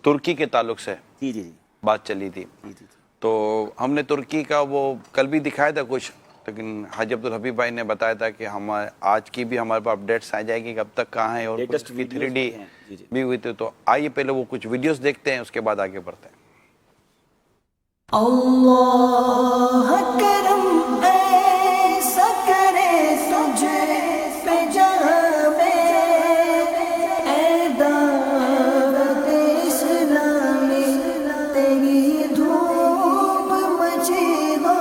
ترکی کے تعلق سے جی جی جی بات چلی تھی، تو ہم نے ترکی کا وہ کل بھی دکھایا تھا کچھ، لیکن حاجی عبدالحبیب بھائی نے بتایا تھا کہ ہمارے آج کی بھی ہمارے پاس اپڈیٹس آ جائے گی کہ اب تک کہاں ہے، اور کچھ 3D بھی ہوئی تھی. تو آئیے پہلے وہ کچھ ویڈیوز دیکھتے ہیں، اس کے بعد آگے بڑھتے ہیں. اللہ کرم ایسا کرے تجھے پہ جہاں میں، اے دعوت اسلامی تیری دھوم مچے گا.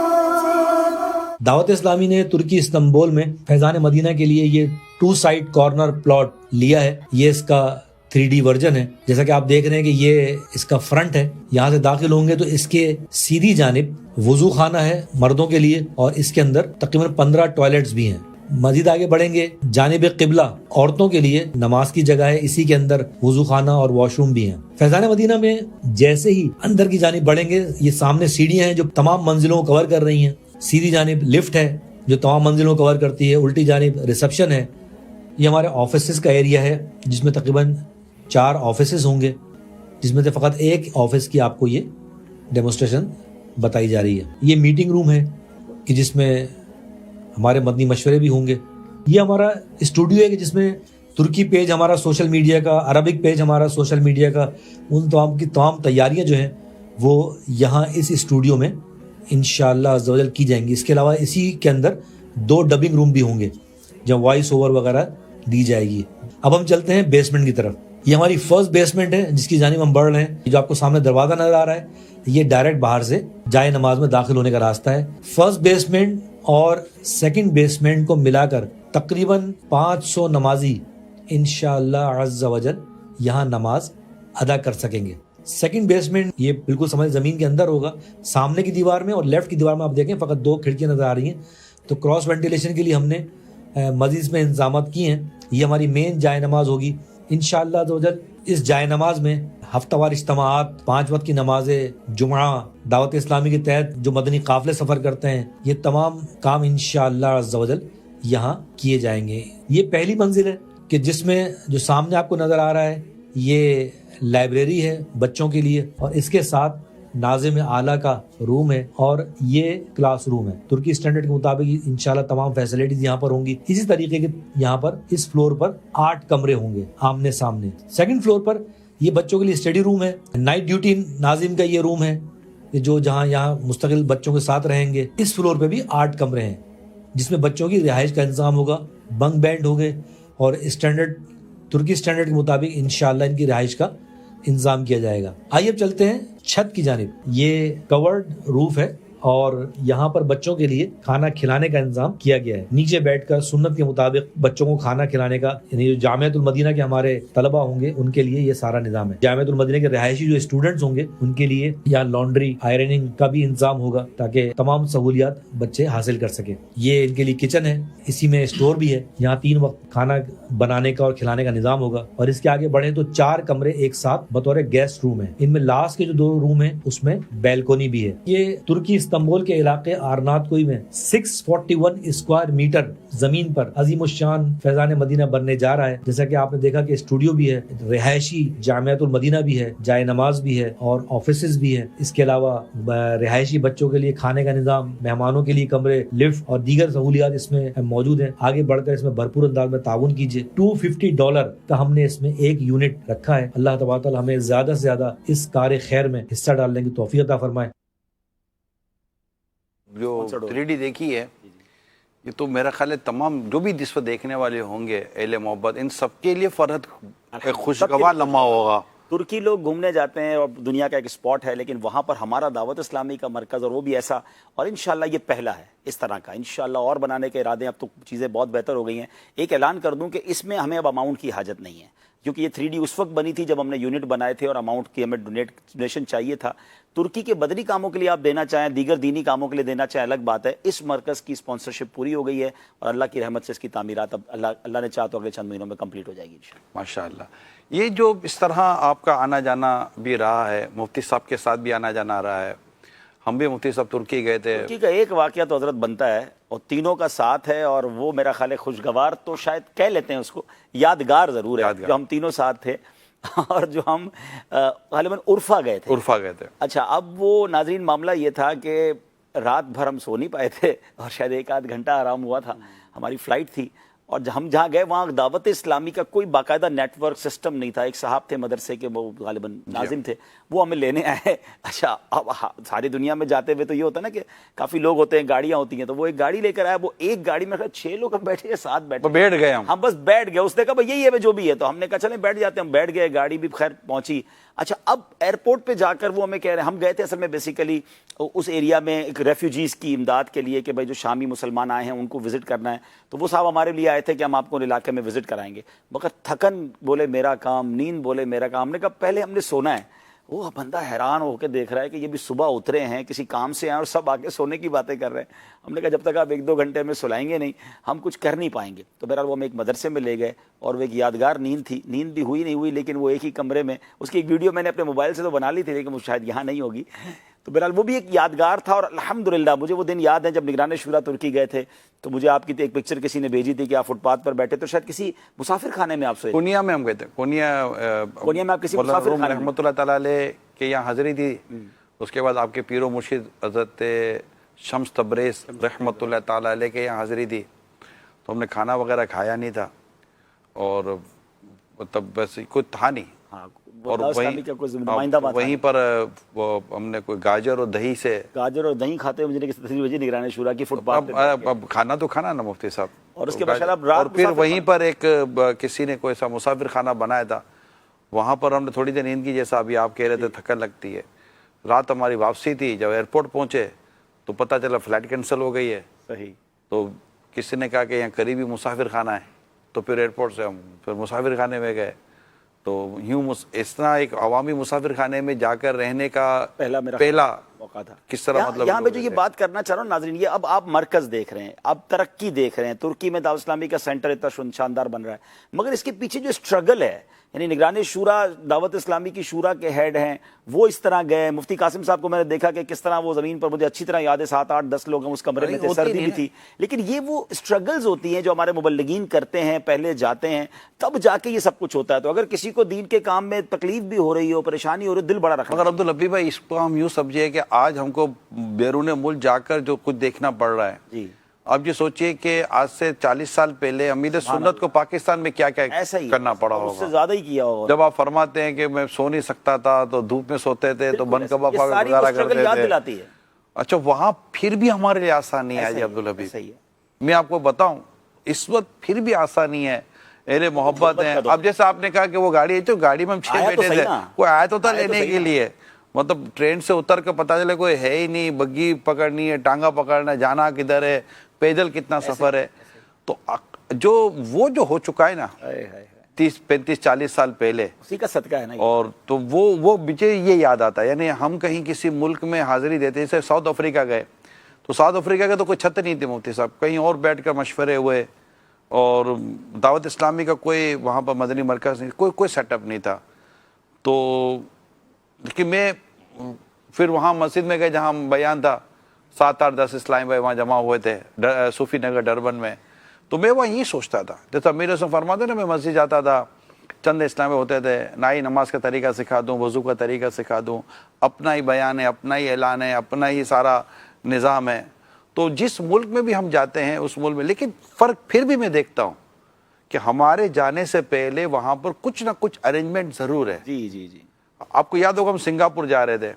دعوت اسلامی نے ترکی استنبول میں فیضان مدینہ کے لیے یہ 2 سائڈ کارنر پلاٹ لیا ہے. یہ اس کا 3D ورژن ہے. جیسا کہ آپ دیکھ رہے ہیں کہ یہ اس کا فرنٹ ہے. یہاں سے داخل ہوں گے تو اس کے سیدھی جانب وضو خانہ ہے مردوں کے لیے، اور اس کے اندر تقریباً 15 ٹوائلٹس بھی ہیں. مزید آگے بڑھیں گے، جانب قبلہ عورتوں کے لیے نماز کی جگہ ہے، اسی کے اندر وضو خانہ اور واش روم بھی ہیں. فیضان مدینہ میں جیسے ہی اندر کی جانب بڑھیں گے، یہ سامنے سیڑھیاں ہیں جو تمام منزلوں کو کور کر رہی ہیں. سیدھی جانب لفٹ ہے جو تمام منزلوں کو کور کرتی ہے. الٹی جانب ریسپشن ہے. یہ ہمارے آفیسز کا ایریا ہے جس میں تقریباً 4 آفیسز ہوں گے، جس میں سے فقط ایک آفس کی آپ کو یہ ڈیمونسٹریشن بتائی جا رہی ہے. یہ میٹنگ روم ہے کہ جس میں ہمارے مدنی مشورے بھی ہوں گے. یہ ہمارا اسٹوڈیو ہے کہ جس میں ترکی پیج ہمارا سوشل میڈیا کا، عربک پیج ہمارا سوشل میڈیا کا، ان تمام تیاریاں جو ہیں وہ یہاں اس اسٹوڈیو میں انشاءاللہ عز و جل کی جائیں گی. اس کے علاوہ اسی کے اندر 2 ڈبنگ روم بھی ہوں گے جہاں وائس اوور وغیرہ دی جائے گی. اب ہم چلتے ہیں بیسمنٹ کی طرف. یہ ہماری فرسٹ بیسمنٹ ہے جس کی جانب ہم بڑھ رہے ہیں. جو آپ کو سامنے دروازہ نظر آ رہا ہے یہ ڈائریکٹ باہر سے جائے نماز میں داخل ہونے کا راستہ ہے. فرسٹ بیسمنٹ اور سیکنڈ بیسمنٹ کو ملا کر تقریباً 500 نمازی انشاءاللہ عز و جل یہاں نماز ادا کر سکیں گے. سیکنڈ بیسمنٹ یہ بالکل سمجھ زمین کے اندر ہوگا. سامنے کی دیوار میں اور لیفٹ کی دیوار میں آپ دیکھیں فقط 2 کھڑکیاں نظر آ رہی ہیں. تو کراس وینٹیلیشن کے لیے ہم نے مزید اس میں انتظامات کیے ہیں. یہ ہماری مین جائے نماز ہوگی انشاءاللہ عز و جل. اس جائے نماز میں ہفتہ وار اجتماعات، 5 وقت کی نمازیں، جمعہ، دعوت اسلامی کے تحت جو مدنی قافلے سفر کرتے ہیں، یہ تمام کام انشاءاللہ عز و جل یہاں کیے جائیں گے. یہ پہلی منزل ہے کہ جس میں جو سامنے آپ کو نظر آ رہا ہے یہ لائبریری ہے بچوں کے لیے، اور اس کے ساتھ ناظم اعلیٰ کا روم ہے اور یہ کلاس روم ہے. ترکی اسٹینڈرڈ کے مطابق انشاءاللہ تمام فیسلٹیز یہاں پر ہوں گی. اسی طریقے کے یہاں پر اس فلور پر 8 کمرے ہوں گے آمنے سامنے. سیکنڈ فلور پر یہ بچوں کے لیے اسٹڈی روم ہے. نائٹ ڈیوٹی ناظم کا یہ روم ہے جو جہاں یہاں مستقل بچوں کے ساتھ رہیں گے. اس فلور پہ بھی 8 کمرے ہیں جس میں بچوں کی رہائش کا انتظام ہوگا. بنک بینڈ ہوگے اور اسٹینڈرڈ ترکی اسٹینڈرڈ کے مطابق انشاءاللہ ان کی رہائش کا انتظام کیا جائے گا. آئیے اب چلتے ہیں چھت کی جانب. یہ کورڈ روف ہے اور یہاں پر بچوں کے لیے کھانا کھلانے کا انتظام کیا گیا ہے. نیچے بیٹھ کر سنت کے مطابق بچوں کو کھانا کھلانے کا، یعنی جو جامعۃ المدینہ کے ہمارے طلبہ ہوں گے ان کے لیے یہ سارا نظام ہے. جامعۃ المدینہ کے رہائشی جو اسٹوڈنٹس ہوں گے ان کے لیے یہاں لانڈری، آئرننگ کا بھی انتظام ہوگا تاکہ تمام سہولیات بچے حاصل کر سکیں. یہ ان کے لیے کچن ہے، اسی میں اسٹور بھی ہے. یہاں 3 وقت کھانا بنانے کا اور کھلانے کا نظام ہوگا. اور اس کے آگے بڑھیں تو 4 کمرے ایک ساتھ بطور گیسٹ روم ہیں. ان میں لاسٹ کے جو 2 روم ہیں اس میں بیلکونی بھی ہے. یہ ترکی استنبول کے علاقے آرنات کوئی میں 641 اسکوائر میٹر زمین پر عظیم الشان فیضان مدینہ بننے جا رہا ہے. جیسا کہ آپ نے دیکھا کہ اسٹوڈیو بھی ہے، رہائشی جامعۃ المدینہ بھی ہے، جائے نماز بھی ہے اور آفیسز بھی ہیں. اس کے علاوہ رہائشی بچوں کے لیے کھانے کا نظام، مہمانوں کے لیے کمرے، لفٹ اور دیگر سہولیات اس میں موجود ہیں. آگے بڑھ کر اس میں بھرپور انداز میں تعاون کیجیے. $250 کا ہم نے اس میں ایک یونٹ رکھا ہے. اللہ تبارک تعالی ہمیں زیادہ سے زیادہ اس کار خیر میں حصہ ڈالنے کی توفیق عطا فرمائے. جو 3D دیکھی ہے یہ تو میرا خیال ہے تمام جو بھی جس پر دیکھنے والے ہوں گے اہل محبت، ان سب کے لیے فرحت ایک خوشگوار لمحہ ہوگا. ترکی لوگ گھومنے جاتے ہیں اور دنیا کا ایک اسپاٹ ہے، لیکن وہاں پر ہمارا دعوت اسلامی کا مرکز اور وہ بھی ایسا، اور انشاءاللہ یہ پہلا ہے اس طرح کا. انشاءاللہ اور بنانے کے ارادے، اب تو چیزیں بہت بہتر ہو گئی ہیں. ایک اعلان کر دوں کہ اس میں ہمیں اب اماؤنٹ کی حاجت نہیں ہے، کیونکہ یہ 3D اس وقت بنی تھی جب ہم نے یونٹ بنائے تھے اور اماؤنٹ کی ہمیں ڈونیشن چاہیے تھا. ترکی کے بدنی کاموں کے لیے آپ دینا چاہیں، دیگر دینی کاموں کے لیے دینا چاہیں، الگ بات ہے. اس مرکز کی اسپانسرشپ پوری ہو گئی ہے اور اللہ کی رحمت سے اس کی تعمیرات اب اللہ نے چاہا تو اگلے چند مہینوں میں کمپلیٹ ہو جائے گی انشاءاللہ. ماشاءاللہ. یہ جو اس طرح آپ کا آنا جانا بھی رہا ہے، مفتی صاحب کے ساتھ بھی آنا جانا رہا ہے. ہم بھی مفتی صاحب ترکی گئے تھے. ترکی کا ایک واقعہ تو حضرت بنتا ہے اور تینوں کا ساتھ ہے، اور وہ میرا خیال ہے خوشگوار تو شاید کہہ لیتے ہیں اس کو، یادگار ضرور ہے. جو ہم تینوں ساتھ تھے اور جو ہم غالباً عرفہ گئے تھے. عرفہ گئے تھے. اچھا اب وہ ناظرین معاملہ یہ تھا کہ رات بھر ہم سو نہیں پائے تھے اور شاید 1 آدھ گھنٹہ آرام ہوا تھا. ہماری فلائٹ تھی اور ہم جہاں گئے وہاں دعوت اسلامی کا کوئی باقاعدہ نیٹ ورک سسٹم نہیں تھا. ایک صاحب تھے مدرسے کے, وہ غالباً ناظم تھے, وہ ہمیں لینے آئے. اچھا اب ساری دنیا میں جاتے ہوئے تو یہ ہوتا ہے نا کہ کافی لوگ ہوتے ہیں, گاڑیاں ہوتی ہیں, تو وہ ایک گاڑی لے کر آیا. وہ ایک گاڑی میں 6 لوگ ہم بیٹھے, 7 بیٹھے, بیٹھ گئے ہم بس بیٹھ گئے. اس نے کہا یہی ہے جو بھی ہے, تو ہم نے کہا چلیں بیٹھ جاتے ہیں. ہم بیٹھ گئے, گاڑی بھی خیر پہنچی. اچھا اب ایئرپورٹ پہ جا کر وہ ہمیں کہہ رہے ہیں, ہم گئے تھے اصل میں بیسیکلی اس ایریا میں ایک ریفیوجیز کی امداد کے لیے کہ بھائی جو شامی مسلمان آئے ہیں ان کو وزٹ کرنا ہے. تو وہ صاحب ہمارے لیے آئے تھے کہ ہم آپ کو علاقے میں وزٹ کرائیں گے. مگر تھکن بولے میرا کام, نیند بولے میرا کام. ہم نے کہا پہلے ہم نے سونا ہے. وہ بندہ حیران ہو کے دیکھ رہا ہے کہ یہ بھی صبح اترے ہیں, کسی کام سے آئے اور سب آ کے سونے کی باتیں کر رہے ہیں. ہم نے کہا جب تک آپ 1-2 گھنٹے میں سلائیں گے نہیں ہم کچھ کر نہیں پائیں گے. تو بہرحال وہ ہمیں ایک مدرسے میں لے گئے اور وہ ایک یادگار نیند تھی. نیند بھی ہوئی نہیں ہوئی, لیکن وہ ایک ہی کمرے میں, اس کی ایک ویڈیو میں نے اپنے موبائل سے تو بنا لی تھی لیکن وہ شاید یہاں نہیں ہوگی. تو بہرحال وہ بھی ایک یادگار تھا. اور الحمدللہ مجھے وہ دن یاد ہے جب نگران شورا ترکی گئے تھے تو مجھے آپ کی ایک پکچر کسی نے بھیجی تھی کہ آپ فٹ پاتھ پر بیٹھے, تو شاید کسی مسافر خانے میں آپ سے کونیا میں ہم گئے تھے. کونیا میں آپ کسی مسافر خانے رحمۃ اللہ تعالیٰ علیہ کے یہاں حاضری تھی. اس کے بعد آپ کے پیر و مرشد حضرت شمس تبریز رحمۃ اللہ تعالیٰ علیہ کے یہاں حاضری تھی. تو ہم نے کھانا وغیرہ کھایا نہیں تھا اور تب ویسے کوئی تھا نہیں. اور وہیں پر ہم نے کوئی گاجر اور دہی کھاتے مجھے تصویر بھیجی نگران شورا کی فٹ پاتھ. اب کھانا تو کھانا نا مفتی صاحب. اور اس کے بعد اور پھر وہیں پر ایک کسی نے کوئی ایسا مسافر خانہ بنایا تھا, وہاں پر ہم نے تھوڑی دیر نیند کی, جیسا ابھی آپ کہہ رہے تھے تھکن لگتی ہے. رات ہماری واپسی تھی, جب ایئرپورٹ پہنچے تو پتہ چلا فلائٹ کینسل ہو گئی ہے. صحیح. تو کسی نے کہا کہ یہاں قریبی مسافر خانہ ہے, تو پھر ایئرپورٹ سے ہم پھر مسافر خانے میں گئے. تو یوں اس طرح ایک عوامی مسافر خانے میں جا کر رہنے کا پہلا موقع تھا. کس طرح مطلب یہاں پہ جو یہ بات کرنا چاہ رہا ہوں ناظرین, یہ اب آپ مرکز دیکھ رہے ہیں, اب ترقی دیکھ رہے ہیں, ترکی میں دعوت اسلامی کا سینٹر اتنا شاندار بن رہا ہے, مگر اس کے پیچھے جو اسٹرگل ہے, یعنی نگران شورا دعوت اسلامی کی شورا کے ہیڈ ہیں, وہ اس طرح گئے. مفتی قاسم صاحب کو میں نے دیکھا کہ کس طرح وہ زمین پر, مجھے اچھی طرح یاد ہے 7-8-10 لوگ ہم اس کمرے میں تھے, سردی بھی تھی. لیکن یہ وہ اسٹرگلز ہوتی ہیں جو ہمارے مبلغین کرتے ہیں, پہلے جاتے ہیں تب جا کے یہ سب کچھ ہوتا ہے. تو اگر کسی کو دین کے کام میں تکلیف بھی ہو رہی ہو, پریشانی ہو رہی, دل بڑا رکھنا. مگر عبداللبی بھائی اس کو ہم یوں سمجھے کہ آج ہم کو بیرون ملک جا کر جو کچھ دیکھنا پڑ رہا ہے, جی اب یہ سوچئے کہ آج سے 40 سال پہلے امیر سنت کو پاکستان میں کیا کیا کرنا پڑا ہوگا. اس سے زیادہ ہی کیا ہوگا. جب آپ فرماتے ہیں کہ میں سو نہیں سکتا تھا تو دھوپ میں سوتے تھے, تو بن کباب گزارا کرتے تھے. اچھا وہاں پھر بھی ہمارے لیے آسانی ہے جی عبدالحبیب. میں آپ کو بتاؤں اس وقت پھر بھی آسانی ہے, اہل محبت ہیں. اب جیسے آپ نے کہا کہ وہ گاڑی ہے, تو گاڑی میں ہم 6 بیٹھے تھے, کوئی آیا تو تھا لینے کے لیے. مطلب ٹرین سے اتر کے پتہ چلے کوئی ہے ہی نہیں, بگی پکڑنی ہے, ٹانگا پکڑنا, جانا کدھر ہے, پیدل کتنا سفر ہے. تو جو وہ جو ہو چکا ہے نا 30-35-40 سال پہلے, اسی کا صدقہ ہے نا. اور تو وہ مجھے یہ یاد آتا ہے. یعنی ہم کہیں کسی ملک میں حاضری دیتے, جیسے ساؤتھ افریقہ گئے, تو ساؤتھ افریقہ کے تو کوئی چھت نہیں تھی مفتی صاحب, کہیں اور بیٹھ کر مشورے ہوئے, اور دعوت اسلامی کا کوئی وہاں پر مدنی مرکز نہیں, کوئی سیٹ اپ نہیں تھا. تو لیکن میں پھر وہاں مسجد میں گئے جہاں بیان تھا, 7-8-10 اسلامی بھائی وہاں جمع ہوئے تھے صوفی نگر ڈربن میں. تو میں وہاں یہی سوچتا تھا, جیسا امیر حسن فرماتے نا, میں مسجد جاتا تھا, چند اسلامی ہوتے تھے, نہ ہی نماز کا طریقہ سکھا دوں, وضو کا طریقہ سکھا دوں, اپنا ہی بیان ہے, اپنا ہی اعلان ہے, اپنا ہی سارا نظام ہے. تو جس ملک میں بھی ہم جاتے ہیں اس ملک میں, لیکن فرق پھر بھی میں دیکھتا ہوں کہ ہمارے جانے سے پہلے وہاں پر کچھ نہ کچھ ارینجمنٹ ضرور ہے. جی جی جی. آپ کو یاد ہوگا ہم سنگاپور جا رہے تھے,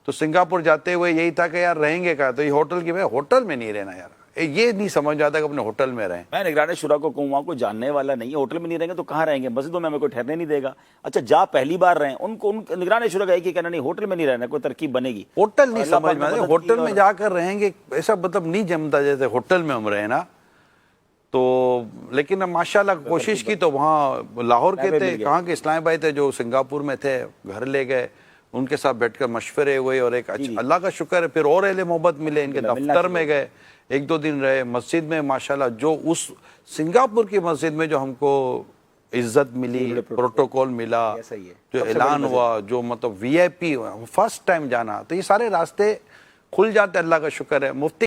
تو سنگاپور جاتے ہوئے یہی تھا کہ یار رہیں گے کہاں, تو یہ ہوٹل کی, میں ہوٹل میں نہیں رہنا یار, یہ نہیں سمجھ جاتا کہ اپنے ہوٹل میں رہیں. میں نگران شورا کو کہوں, وہاں کوئی جاننے والا نہیں ہے, ہوٹل میں نہیں رہیں گے تو کہاں رہیں گے, مسجدوں میں ہمیں کوئی ٹھہرنے نہیں دے گا. اچھا جا پہلی بار رہیں, ان کو نگران شورا کا کہ کہنا نہیں ہوٹل میں نہیں رہنا, کوئی ترکیب بنے گی. ہوٹل نہیں سمجھ میں, ہوٹل میں جا کر رہیں گے ایسا مطلب نہیں جمتا جیسے ہوٹل میں ہم رہے نا. تو لیکن ماشاءاللہ کوشش کی, تو وہاں لاہور کے تھے, کہاں کے اسلام بھائی تھے جو سنگاپور میں تھے, گھر لے گئے, ان کے ساتھ بیٹھ کر مشورے ہوئے, اور ایک اللہ کا شکر ہے پھر اور اہل محبت ملے, ان کے دفتر میں گئے, 1-2 دن رہے, مسجد میں ماشاءاللہ جو اس سنگاپور کی مسجد میں جو ہم کو عزت ملی, پروٹوکول ملا, جو اعلان ہوا, جو مطلب VIP فرسٹ ٹائم جانا, تو یہ سارے راستے کھل جاتے, اللہ کا شکر ہے. مفتی